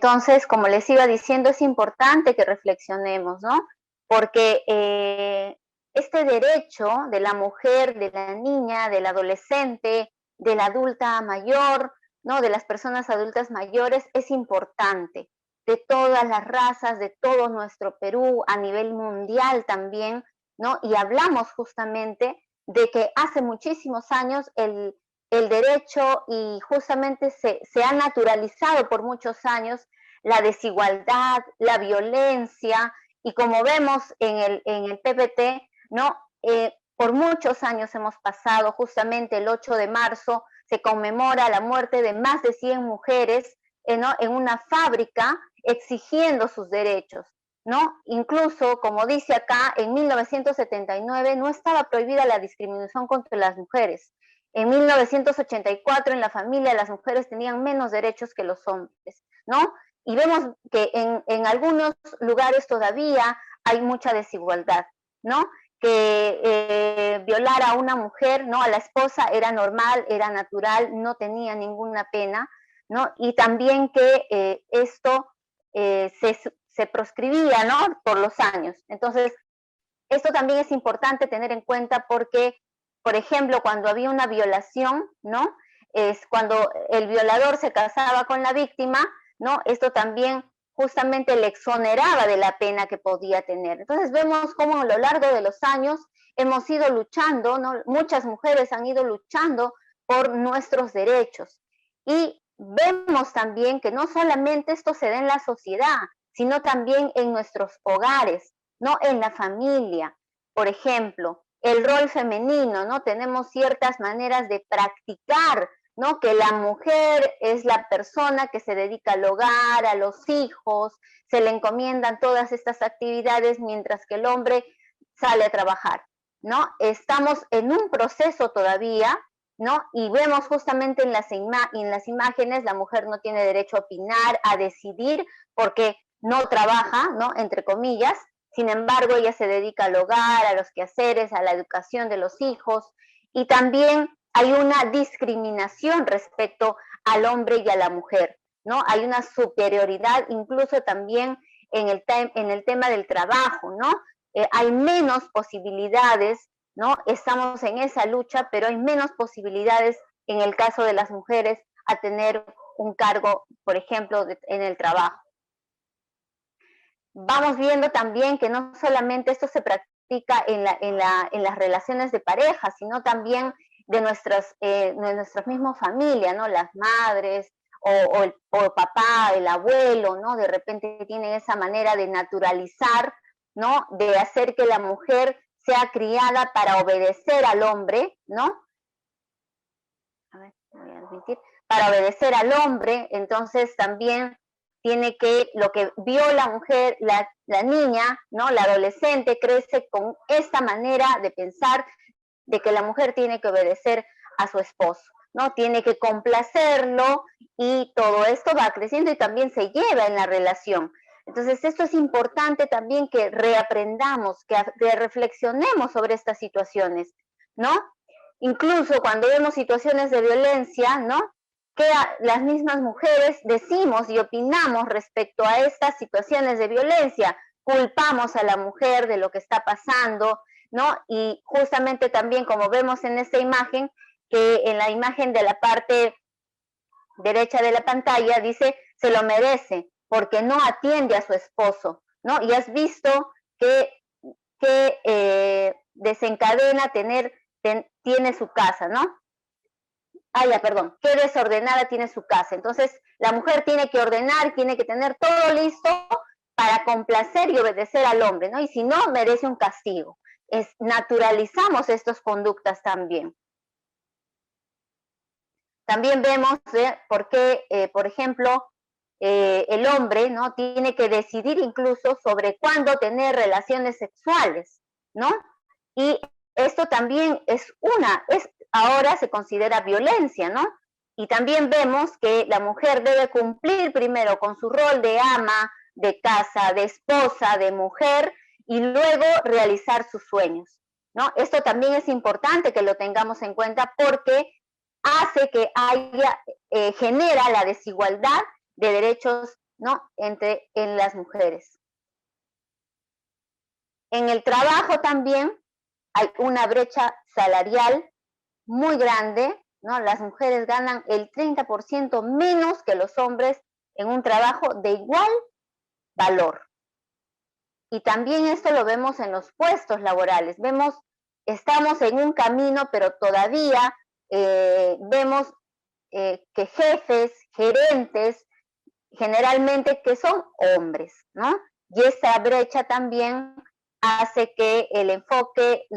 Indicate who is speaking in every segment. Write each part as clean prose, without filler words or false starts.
Speaker 1: Entonces, como les iba diciendo, es importante que reflexionemos, ¿no? Porque este derecho de la mujer, de la niña, del adolescente, de la adulta mayor, ¿no? De las personas adultas mayores, es importante, de todas las razas, de todo nuestro Perú, a nivel mundial también, ¿no? Y hablamos justamente de que hace muchísimos años el derecho y justamente se ha naturalizado por muchos años la desigualdad, la violencia, y como vemos en el PPT, ¿no? Por muchos años hemos pasado, justamente el 8 de marzo se conmemora la muerte de más de 100 mujeres, ¿no? En una fábrica exigiendo sus derechos, ¿no? Incluso, como dice acá, en 1979 no estaba prohibida la discriminación contra las mujeres. En 1984 en la familia las mujeres tenían menos derechos que los hombres, ¿no? Y vemos que en algunos lugares todavía hay mucha desigualdad, ¿no? Que violar a una mujer, ¿no? A la esposa era normal, era natural, no tenía ninguna pena, ¿no? Y también que esto se proscribía, ¿no? Por los años. Entonces, esto también es importante tener en cuenta porque, por ejemplo, cuando había una violación, ¿no? Es cuando el violador se casaba con la víctima, ¿no? Esto también justamente le exoneraba de la pena que podía tener. Entonces vemos cómo a lo largo de los años hemos ido luchando, ¿no? Muchas mujeres han ido luchando por nuestros derechos. Y vemos también que no solamente esto se da en la sociedad, sino también en nuestros hogares, ¿no? En la familia. Por ejemplo, el rol femenino, ¿no? Tenemos ciertas maneras de practicar, ¿no? Que la mujer es la persona que se dedica al hogar, a los hijos, se le encomiendan todas estas actividades mientras que el hombre sale a trabajar, ¿no? Estamos en un proceso todavía, ¿no? Y vemos justamente en las imágenes, la mujer no tiene derecho a opinar, a decidir, porque no trabaja, ¿no? Entre comillas. Sin embargo, ella se dedica al hogar, a los quehaceres, a la educación de los hijos, y también hay una discriminación respecto al hombre y a la mujer, ¿no? Hay una superioridad incluso también en el tema del trabajo, ¿no? Hay menos posibilidades, ¿no? Estamos en esa lucha, pero hay menos posibilidades en el caso de las mujeres a tener un cargo, por ejemplo, en el trabajo. Vamos viendo también que no solamente esto se practica en las relaciones de pareja, sino también de nuestras mismas familias, ¿no? Las madres o papá, el abuelo, ¿no? De repente tienen esa manera de naturalizar, ¿no? De hacer que la mujer sea criada para obedecer al hombre, ¿no? A ver, voy a admitir, para obedecer al hombre, entonces también tiene que, lo que vio la mujer, la niña, ¿no? La adolescente crece con esta manera de pensar de que la mujer tiene que obedecer a su esposo, ¿no? Tiene que complacerlo y todo esto va creciendo y también se lleva en la relación. Entonces, esto es importante también que reaprendamos, que reflexionemos sobre estas situaciones, ¿no? Incluso cuando vemos situaciones de violencia, ¿no? Que las mismas mujeres decimos y opinamos respecto a estas situaciones de violencia, culpamos a la mujer de lo que está pasando, ¿no? Y justamente también como vemos en esta imagen, que en la imagen de la parte derecha de la pantalla dice, se lo merece, porque no atiende a su esposo, ¿no? Y has visto que desencadena tiene su casa, ¿no? Perdón, qué desordenada tiene su casa. Entonces, la mujer tiene que ordenar, tiene que tener todo listo para complacer y obedecer al hombre, ¿no? Y si no, merece un castigo. Naturalizamos estas conductas también. También vemos por qué, por ejemplo, el hombre, ¿no? Tiene que decidir incluso sobre cuándo tener relaciones sexuales, ¿no? Y esto también ahora se considera violencia, ¿no? Y también vemos que la mujer debe cumplir primero con su rol de ama, de casa, de esposa, de mujer, y luego realizar sus sueños, ¿no? Esto también es importante que lo tengamos en cuenta porque hace que genera la desigualdad de derechos ¿no? En las mujeres. En el trabajo también hay una brecha salarial muy grande, ¿no? Las mujeres ganan el 30% menos que los hombres en un trabajo de igual valor. Y también esto lo vemos en los puestos laborales. Estamos en un camino, pero todavía vemos que jefes, gerentes, generalmente que son hombres, ¿no? Y esta brecha también hace que el enfoque,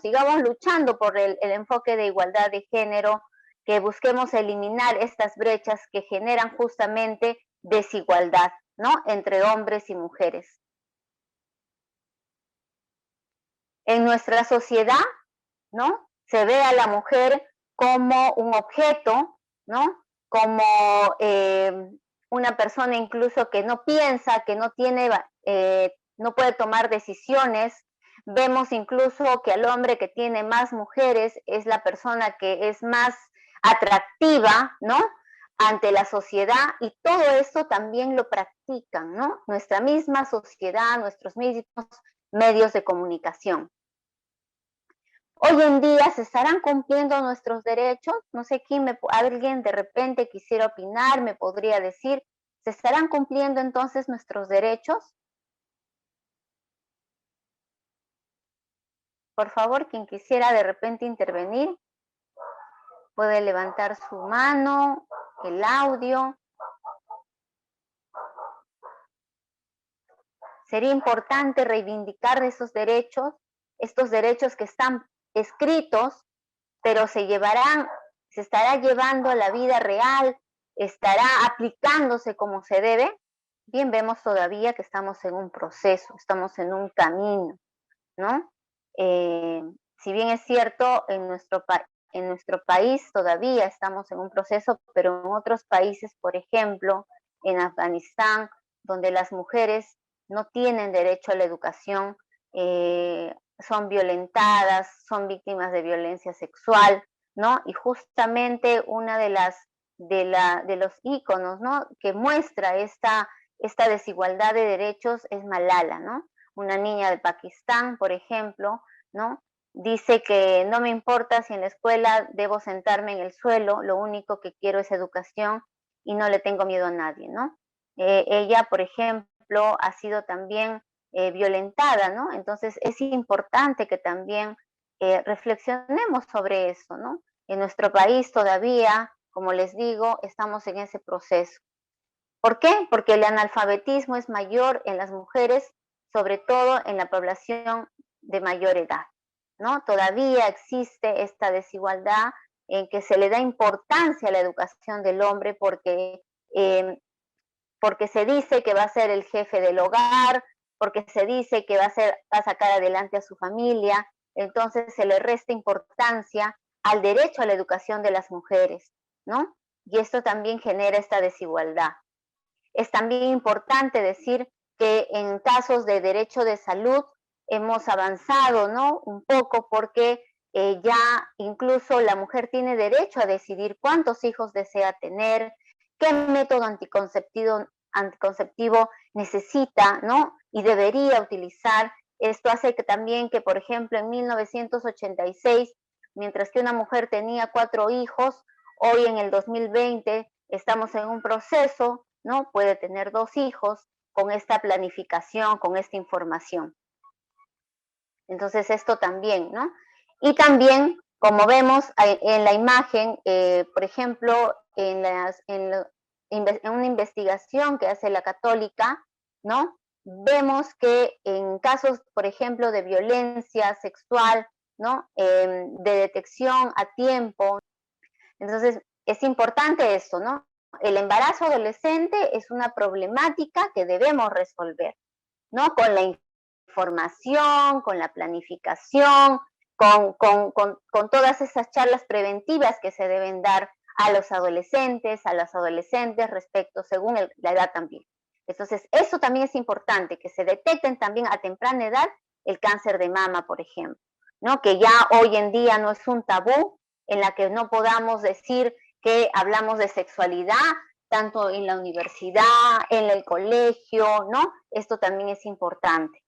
Speaker 1: sigamos luchando por el enfoque de igualdad de género, que busquemos eliminar estas brechas que generan justamente desigualdad, ¿no? Entre hombres y mujeres. En nuestra sociedad, ¿no? Se ve a la mujer como un objeto, ¿no? Como una persona incluso que no piensa, que no puede tomar decisiones. Vemos incluso que al hombre que tiene más mujeres es la persona que es más atractiva, ¿no? Ante la sociedad, y todo esto también lo practican, ¿no? Nuestra misma sociedad, nuestros mismos medios de comunicación. Hoy en día se estarán cumpliendo nuestros derechos. No sé alguien de repente quisiera opinar, me podría decir, ¿se estarán cumpliendo entonces nuestros derechos? Por favor, quien quisiera de repente intervenir, puede levantar su mano, el audio. Sería importante reivindicar esos derechos, estos derechos que están escritos, pero se estará llevando a la vida real, estará aplicándose como se debe. Bien, vemos todavía que estamos en un proceso, estamos en un camino, ¿no? Eh, si bien es cierto, en nuestro país todavía estamos en un proceso, pero en otros países, por ejemplo, en Afganistán, donde las mujeres no tienen derecho a la educación, son violentadas, son víctimas de violencia sexual, ¿no? Y justamente una de los íconos, ¿no? Que muestra esta desigualdad de derechos es Malala, ¿no? Una niña de Pakistán, por ejemplo, ¿no? Dice que no me importa si en la escuela debo sentarme en el suelo, lo único que quiero es educación y no le tengo miedo a nadie, ¿no? Ella, por ejemplo, ha sido también violentada, ¿no? Entonces es importante que también reflexionemos sobre eso, ¿no? En nuestro país todavía, como les digo, estamos en ese proceso. ¿Por qué? Porque el analfabetismo es mayor en las mujeres, sobre todo en la población de mayor edad, ¿no? Todavía existe esta desigualdad en que se le da importancia a la educación del hombre eh, porque se dice que va a ser el jefe del hogar, porque se dice que va a sacar adelante a su familia, entonces se le resta importancia al derecho a la educación de las mujeres, ¿no? Y esto también genera esta desigualdad. Es también importante decir que en casos de derecho de salud hemos avanzado, ¿no? Un poco porque ya incluso la mujer tiene derecho a decidir cuántos hijos desea tener, qué método anticonceptivo necesita, ¿no? Y debería utilizar. Esto hace que también que, por ejemplo, en 1986, mientras que una mujer tenía 4 hijos, hoy en el 2020 estamos en un proceso, ¿no? Puede tener 2 hijos con esta planificación, con esta información. Entonces esto también, ¿no? Y también, como vemos en la imagen, por ejemplo, en una investigación que hace la Católica, ¿no? Vemos que en casos, por ejemplo, de violencia sexual, ¿no? De detección a tiempo, entonces es importante esto, ¿no? El embarazo adolescente es una problemática que debemos resolver, ¿no? Con la información, con la planificación, con todas esas charlas preventivas que se deben dar a los adolescentes, respecto, según la edad también. Entonces, eso también es importante, que se detecten también a temprana edad el cáncer de mama, por ejemplo, ¿no? Que ya hoy en día no es un tabú, en la que no podamos decir que hablamos de sexualidad tanto en la universidad, en el colegio, ¿no? Esto también es importante.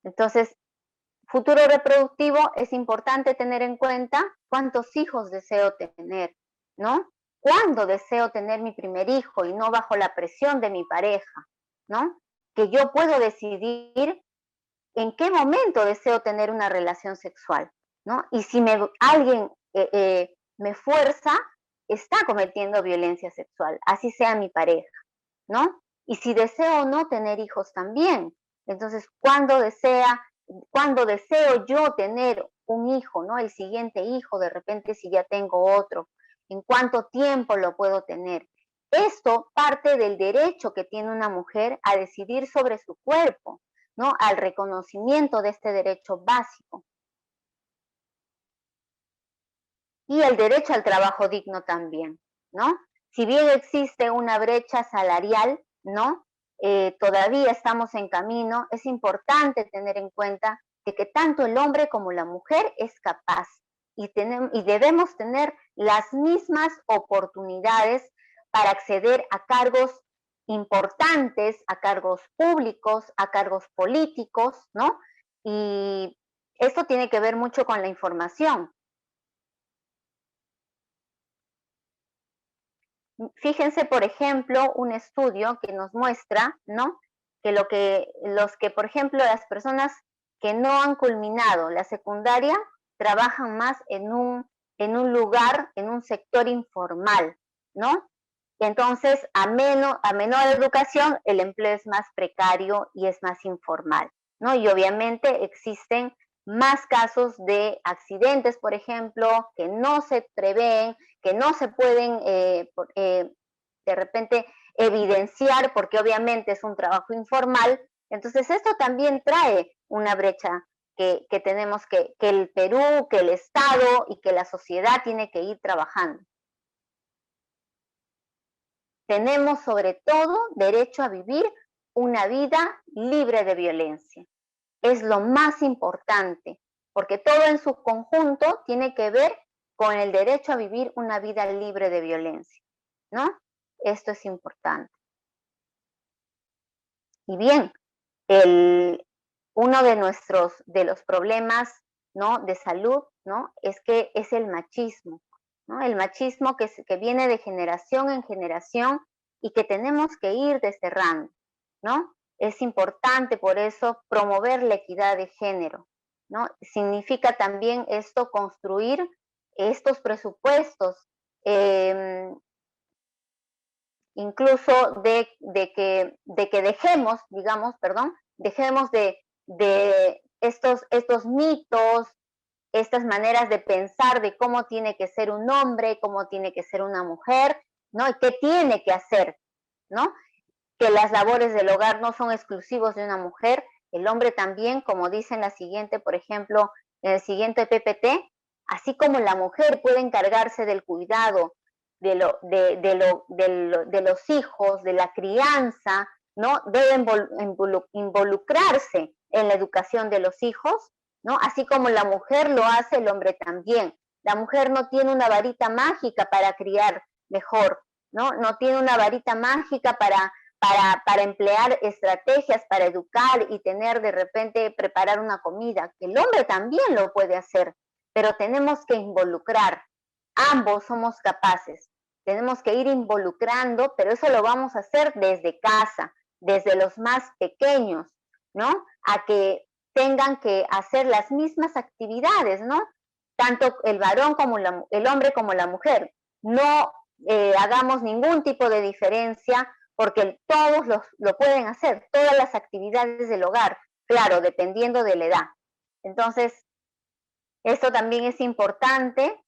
Speaker 1: Entonces, futuro reproductivo es importante tener en cuenta cuántos hijos deseo tener, ¿no? ¿Cuándo deseo tener mi primer hijo y no bajo la presión de mi pareja, ¿no? Que yo puedo decidir en qué momento deseo tener una relación sexual, ¿no? Y si alguien me fuerza, está cometiendo violencia sexual, así sea mi pareja, ¿no? Y si deseo o no tener hijos también. Entonces, cuando deseo yo tener un hijo, ¿no? El siguiente hijo, de repente si ya tengo otro, ¿en cuánto tiempo lo puedo tener? Esto parte del derecho que tiene una mujer a decidir sobre su cuerpo, ¿no? Al reconocimiento de este derecho básico. Y el derecho al trabajo digno también, ¿no? Si bien existe una brecha salarial, ¿no? Todavía estamos en camino, es importante tener en cuenta de que tanto el hombre como la mujer es capaz y debemos tener las mismas oportunidades para acceder a cargos importantes, a cargos públicos, a cargos políticos, ¿no? Y esto tiene que ver mucho con la información. Fíjense, por ejemplo, un estudio que nos muestra, ¿no? Que los que, por ejemplo, las personas que no han culminado la secundaria trabajan más en un lugar, en un sector informal, ¿no? Entonces, a menor educación, el empleo es más precario y es más informal, ¿no? Y obviamente existen más casos de accidentes, por ejemplo, que no se prevén, que no se pueden de repente evidenciar porque obviamente es un trabajo informal. Entonces, esto también trae una brecha que tenemos que el Perú, que el Estado y que la sociedad tiene que ir trabajando. Tenemos sobre todo derecho a vivir una vida libre de violencia. Es lo más importante, porque todo en su conjunto tiene que ver con el derecho a vivir una vida libre de violencia, ¿no? Esto es importante. Y bien, el, uno de los problemas, ¿no? De salud, ¿no? Es que es el machismo, ¿no? El machismo que viene de generación en generación y que tenemos que ir desterrando, ¿no? Es importante por eso promover la equidad de género, ¿no? Significa también esto construir estos presupuestos, eh, incluso de que dejemos, digamos, perdón, dejemos de estos mitos, estas maneras de pensar de cómo tiene que ser un hombre, cómo tiene que ser una mujer, ¿no? Y qué tiene que hacer, ¿no? Que las labores del hogar no son exclusivos de una mujer, el hombre también, como dice en la siguiente, por ejemplo, en el siguiente PPT, así como la mujer puede encargarse del cuidado de los hijos, de la crianza, ¿no? Debe involucrarse en la educación de los hijos, ¿no? Así como la mujer lo hace, el hombre también. La mujer no tiene una varita mágica para criar mejor, ¿no? No tiene una varita mágica para emplear estrategias para educar y tener de repente preparar una comida. El hombre también lo puede hacer, pero tenemos que involucrar. Ambos somos capaces. Tenemos que ir involucrando, pero eso lo vamos a hacer desde casa, desde los más pequeños, ¿no? A que tengan que hacer las mismas actividades, ¿no? Tanto el varón como el hombre como la mujer. No hagamos ningún tipo de diferencia porque todos lo pueden hacer, todas las actividades del hogar, claro, dependiendo de la edad. Entonces, esto también es importante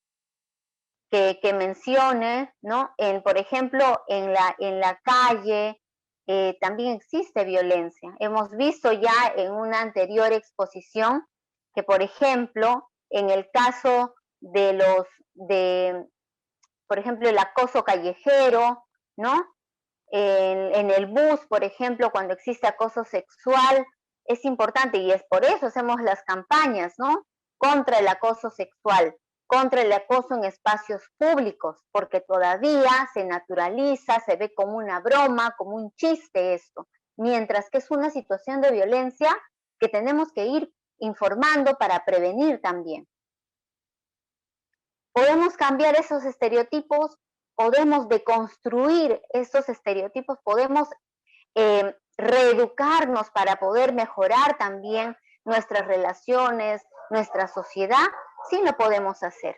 Speaker 1: que mencione, ¿no? Por ejemplo, en la calle también existe violencia. Hemos visto ya en una anterior exposición que, por ejemplo, en el caso de por ejemplo, el acoso callejero, ¿no? en el bus, por ejemplo, cuando existe acoso sexual, es importante y es por eso hacemos las campañas, ¿no? Contra el acoso sexual, contra el acoso en espacios públicos, porque todavía se naturaliza, se ve como una broma, como un chiste esto, mientras que es una situación de violencia que tenemos que ir informando para prevenir también. Podemos cambiar esos estereotipos, podemos deconstruir esos estereotipos, podemos reeducarnos para poder mejorar también nuestras relaciones, nuestra sociedad, sí lo podemos hacer.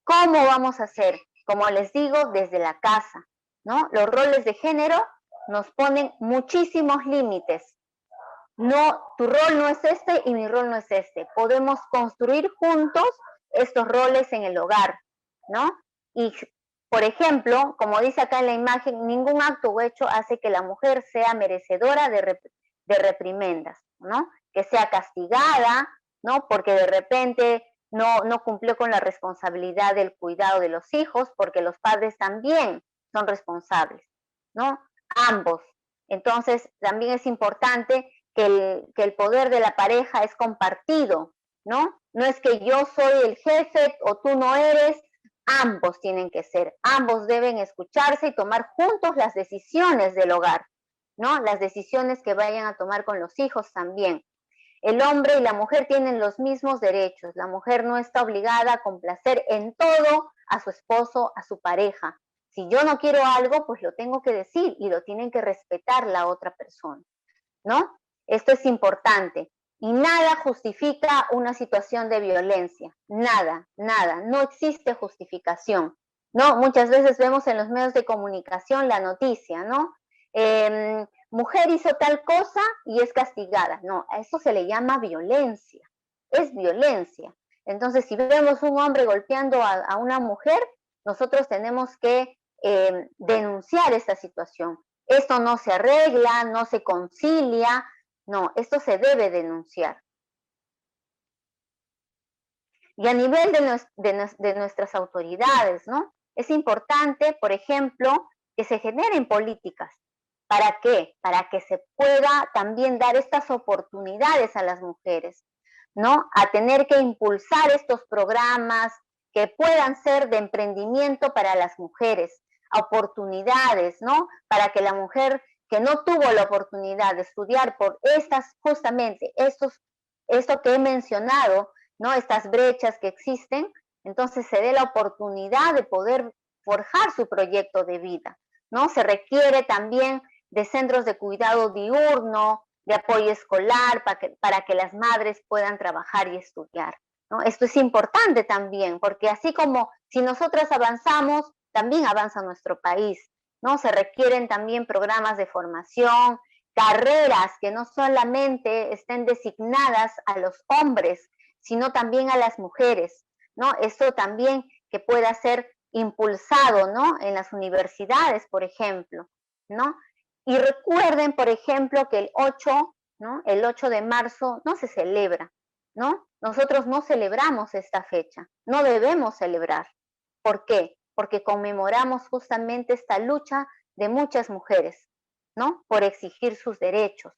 Speaker 1: ¿Cómo vamos a hacer? Como les digo, desde la casa, ¿no? Los roles de género nos ponen muchísimos límites. No, tu rol no es este y mi rol no es este. Podemos construir juntos estos roles en el hogar, ¿no? Y, por ejemplo, como dice acá en la imagen, ningún acto o hecho hace que la mujer sea merecedora de reprimendas, ¿no? Que sea castigada, ¿no? Porque de repente no cumplió con la responsabilidad del cuidado de los hijos, porque los padres también son responsables, ¿no? Ambos. Entonces, también es importante que el poder de la pareja es compartido, ¿no? No es que yo soy el jefe o tú no eres, ambos tienen que ser, ambos deben escucharse y tomar juntos las decisiones del hogar, ¿no? Las decisiones que vayan a tomar con los hijos también. El hombre y la mujer tienen los mismos derechos, la mujer no está obligada a complacer en todo a su esposo, a su pareja. Si yo no quiero algo, pues lo tengo que decir y lo tienen que respetar la otra persona, ¿no? Esto es importante. Y nada justifica una situación de violencia. Nada, nada. No existe justificación. ¿No? Muchas veces vemos en los medios de comunicación la noticia, ¿no? Mujer hizo tal cosa y es castigada. No, a eso se le llama violencia. Es violencia. Entonces, si vemos un hombre golpeando a una mujer, nosotros tenemos que denunciar esta situación. Esto no se arregla, no se concilia, no, esto se debe denunciar. Y a nivel de nuestras autoridades, ¿no? Es importante, por ejemplo, que se generen políticas. ¿Para qué? Para que se pueda también dar estas oportunidades a las mujeres, ¿no? A tener que impulsar estos programas que puedan ser de emprendimiento para las mujeres, oportunidades, ¿no? Para que la mujer que no tuvo la oportunidad de estudiar por estas, justamente, esto que he mencionado, ¿no? Estas brechas que existen, entonces se dé la oportunidad de poder forjar su proyecto de vida, ¿no? Se requiere también de centros de cuidado diurno, de apoyo escolar para que las madres puedan trabajar y estudiar, ¿no? Esto es importante también, porque así como si nosotras avanzamos, también avanza nuestro país, ¿no? Se requieren también programas de formación, carreras que no solamente estén designadas a los hombres, sino también a las mujeres, ¿no? Esto también que pueda ser impulsado, ¿no? En las universidades, por ejemplo, ¿no? Y recuerden, por ejemplo, que el 8, ¿no? El 8 de marzo no se celebra, ¿no? Nosotros no celebramos esta fecha, no debemos celebrar. ¿Por qué? Porque conmemoramos justamente esta lucha de muchas mujeres, ¿no? Por exigir sus derechos.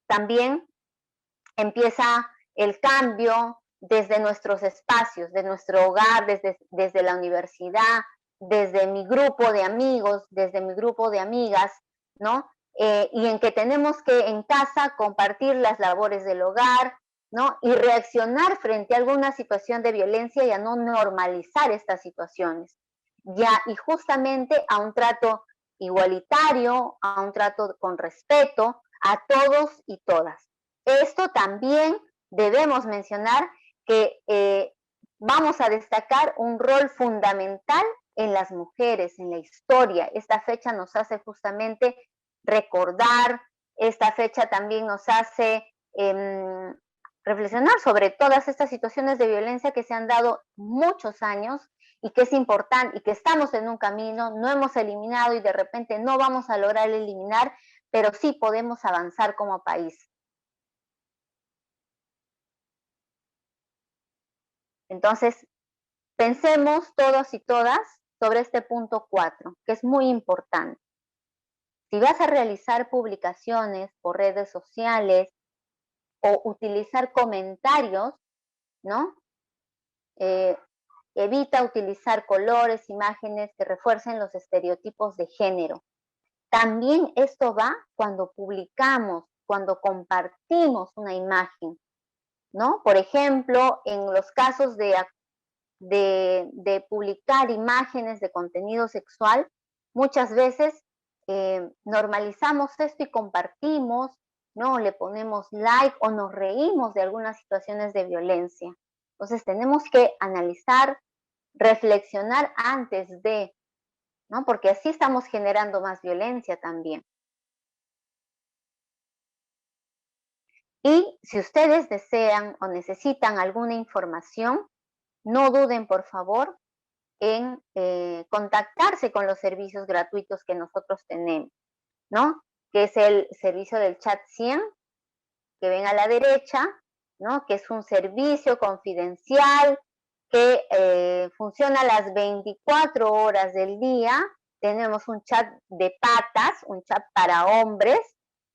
Speaker 1: También empieza el cambio desde nuestros espacios, de nuestro hogar, desde la universidad, desde mi grupo de amigos, desde mi grupo de amigas, ¿no? Y en que tenemos que en casa compartir las labores del hogar, ¿no? Y reaccionar frente a alguna situación de violencia y a no normalizar estas situaciones. Ya, y justamente a un trato igualitario, a un trato con respeto a todos y todas. Esto también debemos mencionar que vamos a destacar un rol fundamental en las mujeres, en la historia. Esta fecha nos hace justamente recordar, esta fecha también nos hace reflexionar sobre todas estas situaciones de violencia que se han dado muchos años y que es importante y que estamos en un camino, no hemos eliminado y de repente no vamos a lograr eliminar, pero sí podemos avanzar como país. Entonces, pensemos todos y todas sobre este punto 4, que es muy importante. Si vas a realizar publicaciones por redes sociales o utilizar comentarios, ¿no? Eh, evita utilizar colores, imágenes que refuercen los estereotipos de género. También esto va cuando publicamos, cuando compartimos una imagen, ¿no? Por ejemplo, en los casos de publicar imágenes de contenido sexual, muchas veces normalizamos esto y compartimos, ¿no? Le ponemos like o nos reímos de algunas situaciones de violencia. Entonces tenemos que analizar, reflexionar antes de, ¿no? Porque así estamos generando más violencia también. Y si ustedes desean o necesitan alguna información, no duden, por favor, en contactarse con los servicios gratuitos que nosotros tenemos, ¿no? Que es el servicio del chat 100, que ven a la derecha, ¿no? Que es un servicio confidencial que funciona las 24 horas del día. Tenemos un chat de patas, un chat para hombres,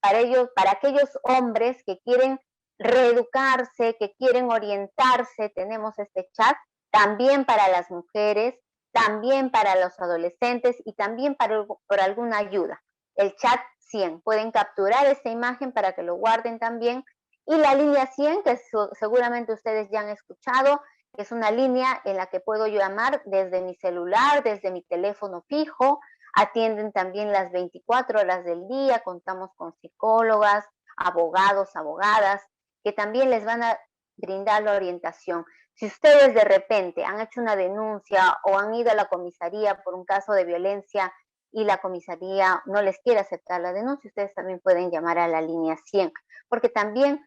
Speaker 1: para ellos, para aquellos hombres que quieren reeducarse, que quieren orientarse, tenemos este chat, también para las mujeres, también para los adolescentes y también por alguna ayuda. El chat 100, pueden capturar esta imagen para que lo guarden también. Y la línea 100, que seguramente ustedes ya han escuchado, que es una línea en la que puedo llamar desde mi celular, desde mi teléfono fijo. Atienden también las 24 horas del día, contamos con psicólogas, abogados, abogadas, que también les van a brindar la orientación. Si ustedes de repente han hecho una denuncia o han ido a la comisaría por un caso de violencia y la comisaría no les quiere aceptar la denuncia, ustedes también pueden llamar a la línea 100, porque también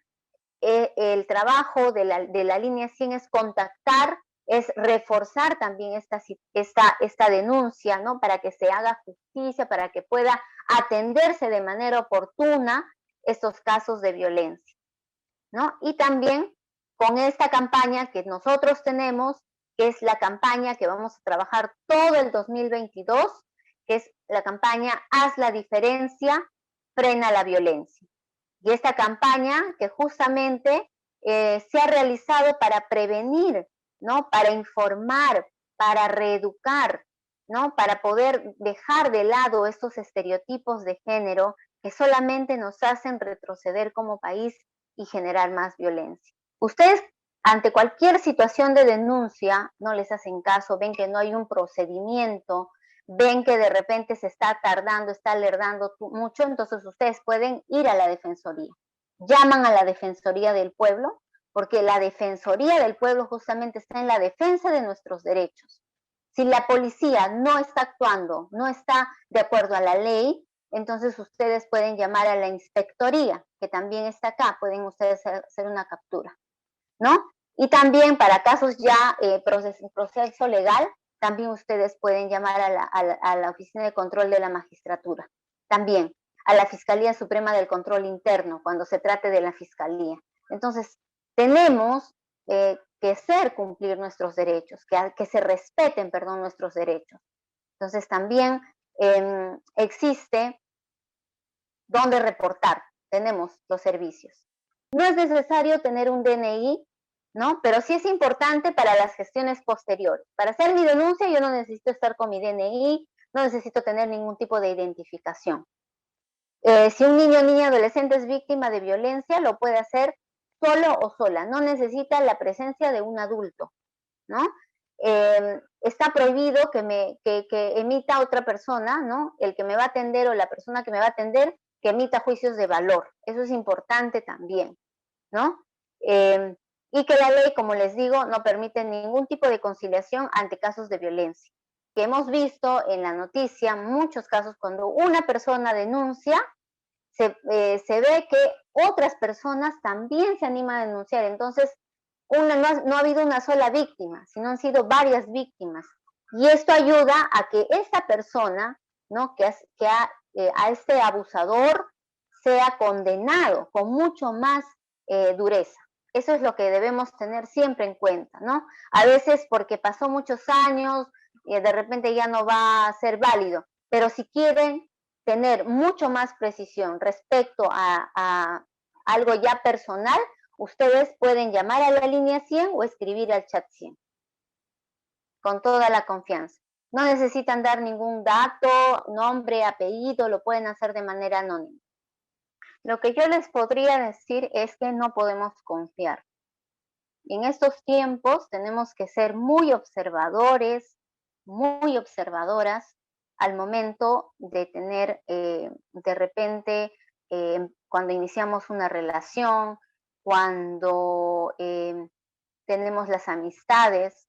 Speaker 1: el trabajo de la línea 100 es contactar, es reforzar también esta denuncia, ¿no? Para que se haga justicia, para que pueda atenderse de manera oportuna estos casos de violencia, ¿no? Y también con esta campaña que nosotros tenemos, que es la campaña que vamos a trabajar todo el 2022, que es la campaña Haz la diferencia, frena la violencia. Y esta campaña que justamente se ha realizado para prevenir, ¿no? Para informar, para reeducar, ¿no? Para poder dejar de lado estos estereotipos de género que solamente nos hacen retroceder como país y generar más violencia. Ustedes, ante cualquier situación de denuncia, no les hacen caso, ven que no hay un procedimiento, ven que de repente se está tardando, está alertando mucho, entonces ustedes pueden ir a la Defensoría. Llaman a la Defensoría del Pueblo, porque la Defensoría del Pueblo justamente está en la defensa de nuestros derechos. Si la policía no está actuando, no está de acuerdo a la ley, entonces ustedes pueden llamar a la inspectoría, que también está acá, pueden ustedes hacer una captura, ¿no? Y también para casos ya proceso legal, también ustedes pueden llamar a la Oficina de Control de la Magistratura, también a la Fiscalía Suprema del Control Interno, cuando se trate de la Fiscalía. Entonces, tenemos que hacer cumplir nuestros derechos, que se respeten, perdón, nuestros derechos. Entonces, también existe donde reportar, tenemos los servicios. No es necesario tener un DNI, ¿no? Pero sí es importante para las gestiones posteriores. Para hacer mi denuncia yo no necesito estar con mi DNI, no necesito tener ningún tipo de identificación. Si un niño o niña adolescente es víctima de violencia, lo puede hacer solo o sola, no necesita la presencia de un adulto, ¿no? Está prohibido que emita otra persona, ¿no? El que me va a atender o la persona que me va a atender, que emita juicios de valor. Eso es importante también, ¿no? Y que la ley, como les digo, no permite ningún tipo de conciliación ante casos de violencia. Que hemos visto en la noticia muchos casos cuando una persona denuncia, se ve que otras personas también se animan a denunciar. Entonces, no ha habido una sola víctima, sino han sido varias víctimas. Y esto ayuda a que esta persona, ¿no? A este abusador sea condenado con mucho más dureza. Eso es lo que debemos tener siempre en cuenta, ¿no? A veces porque pasó muchos años y de repente ya no va a ser válido. Pero si quieren tener mucho más precisión respecto a algo ya personal, ustedes pueden llamar a la línea 100 o escribir al chat 100 con toda la confianza. No necesitan dar ningún dato, nombre, apellido, lo pueden hacer de manera anónima. Lo que yo les podría decir es que no podemos confiar. En estos tiempos tenemos que ser muy observadores, muy observadoras al momento de tener, de repente, cuando iniciamos una relación, cuando tenemos las amistades,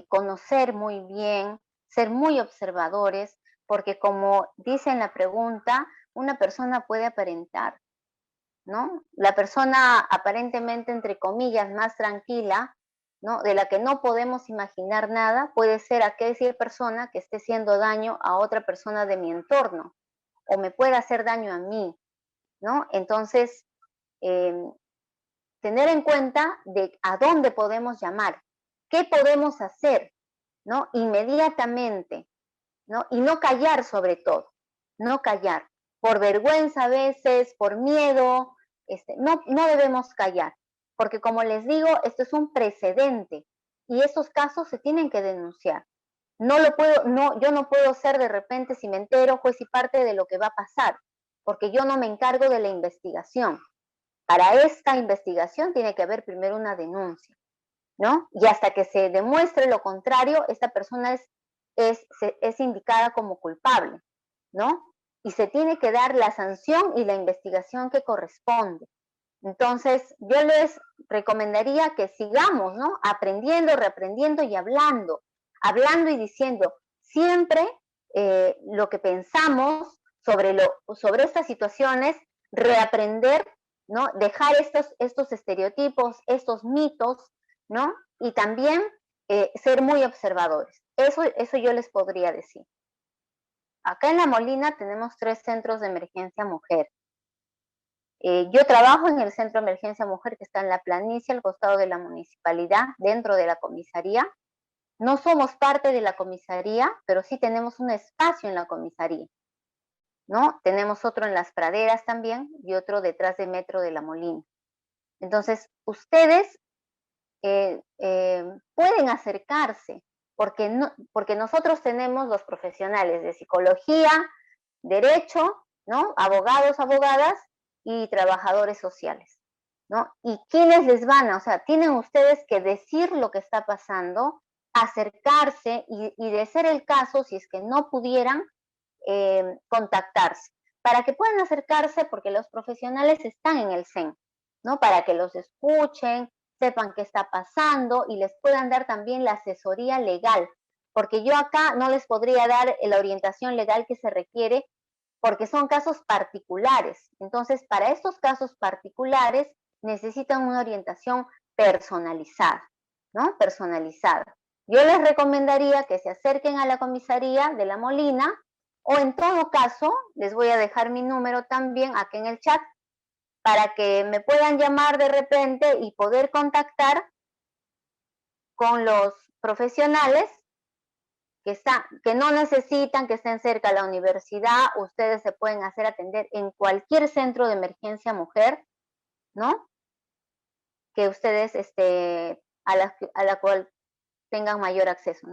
Speaker 1: conocer muy bien, ser muy observadores, porque como dice en la pregunta, una persona puede aparentar, ¿no? La persona aparentemente, entre comillas, más tranquila, ¿no? De la que no podemos imaginar nada, puede ser aquella persona que esté haciendo daño a otra persona de mi entorno, o me puede hacer daño a mí, ¿no? Entonces, eh, tener en cuenta de a dónde podemos llamar, qué podemos hacer, ¿no? Inmediatamente, ¿no? Y no callar sobre todo, no callar. Por vergüenza a veces, por miedo, no debemos callar, porque como les digo, esto es un precedente y esos casos se tienen que denunciar. No lo puedo, no, yo no puedo ser de repente, si me entero, juez y parte de lo que va a pasar, porque yo no me encargo de la investigación. Para esta investigación tiene que haber primero una denuncia, ¿no? Y hasta que se demuestre lo contrario, esta persona es indicada como culpable, ¿no? Y se tiene que dar la sanción y la investigación que corresponde. Entonces, yo les recomendaría que sigamos, ¿no? Aprendiendo, reaprendiendo y hablando y diciendo siempre lo que pensamos sobre estas situaciones, reaprender, ¿no? Dejar estos estereotipos, estos mitos, ¿no? Y también ser muy observadores. Eso yo les podría decir. Acá en La Molina tenemos 3 centros de emergencia mujer. Yo trabajo en el Centro de Emergencia Mujer que está en la planicie, al costado de la municipalidad, dentro de la comisaría. No somos parte de la comisaría, pero sí tenemos un espacio en la comisaría, ¿no? Tenemos otro en las praderas también y otro detrás de Metro de La Molina. Entonces, ustedes pueden acercarse, porque nosotros tenemos los profesionales de psicología, derecho, ¿no? Abogados, abogadas y trabajadores sociales, ¿no? Y quiénes les van o sea, tienen ustedes que decir lo que está pasando, acercarse y de ser el caso, si es que no pudieran, contactarse, para que puedan acercarse porque los profesionales están en el CEN, ¿no? Para que los escuchen, sepan qué está pasando y les puedan dar también la asesoría legal, porque yo acá no les podría dar la orientación legal que se requiere porque son casos particulares. Entonces, para estos casos particulares necesitan una orientación personalizada, ¿no? Personalizada. Yo les recomendaría que se acerquen a la comisaría de La Molina o en todo caso, les voy a dejar mi número también aquí en el chat para que me puedan llamar de repente y poder contactar con los profesionales que no necesitan que estén cerca de la universidad, ustedes se pueden hacer atender en cualquier centro de emergencia mujer, ¿no? Que ustedes, a la cual tengan mayor acceso, ¿no?